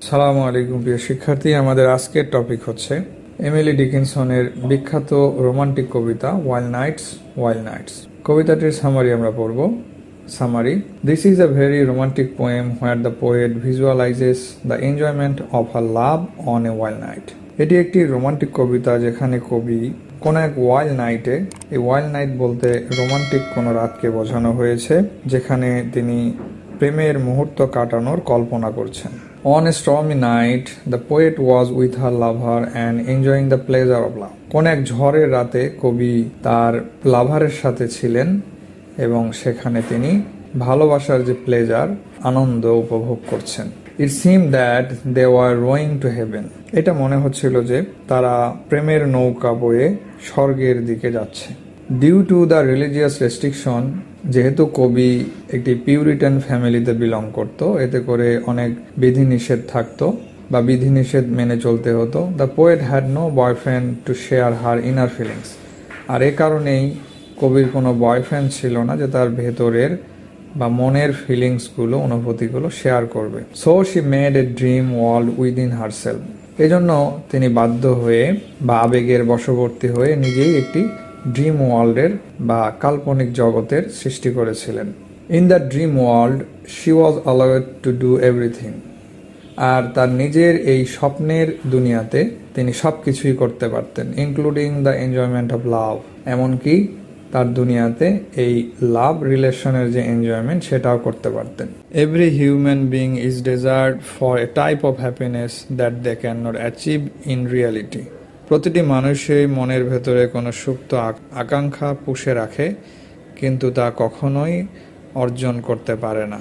সালামু আলাইকুম প্রিয় শিক্ষার্থী, আমাদের আজকের টপিক হচ্ছে এমিলি ডিকিনসনের বিখ্যাত রোমান্টিক কবিতা ওয়াইল্ড নাইটস। ওয়াইল্ড নাইটস কবিতাটির সামারি আমরা পড়ব। Summary: this is a very romantic poem where the poet visualizes the enjoyment of a love on a wild night. এটি একটি রোমান্টিক কবিতা যেখানে কবি কোন এক ওয়াইল্ড নাইটে, এই ওয়াইল্ড নাইট বলতে রোমান্টিক কোনো রাতকে বোঝানো হয়েছে যেখানে তিনি প্রেমের মুহূর্ত কাটানোর কল্পনা করছেন। On a stormy night, the poet was with her lover and enjoying the pleasure of love. কোন এক ঝড়ের রাতে কবি তার লাভারের সাথে ছিলেন এবং সেখানে তিনি ভালোবাসার যে প্লেজার, আনন্দ উপভোগ করছেন। It seemed that they were rowing to heaven. এটা মনে হচ্ছিল যে তারা প্রেমের নৌকা বয়ে স্বর্গের দিকে যাচ্ছে। Due to the religious restriction, যেহেতু কবি একটি পিউরিটান ফ্যামিলিতে বিলং করত, এতে করে অনেক বিধিনিষেধ থাকতো বা বিধিনিষেধ মেনে চলতে হতো। The poet had no boyfriend to share her inner feelings. আর এ কারণেই কবির কোনো বয়ফ্রেন্ড ছিল না যে তার ভেতরের বা মনের ফিলিংসগুলো, অনুভূতিগুলো শেয়ার করবে। So she made a dream world within herself. এজন্য তিনি বাধ্য হয়ে বা আবেগের বশবর্তী হয়ে নিজেই একটি ড্রিম ওয়ার্ল্ডের বা কাল্পনিক জগতের সৃষ্টি করেছিলেন। In the dream world she was allowed to do everything. আর তার নিজের এই স্বপ্নের দুনিয়াতে তিনি সব কিছুই করতে পারতেন, including the enjoyment of love. এমনকি তার দুনিয়াতে এই লাভ রিলেশনের যে এনজয়মেন্ট সেটাও করতে পারতেন। Every human being is desired for a type of happiness that they can not achieve in reality. প্রতিটি মানুষই মনের ভেতরে কোনো সুপ্ত আকাঙ্ক্ষা পুষে রাখে, কিন্তু তা কখনোই অর্জন করতে পারে না।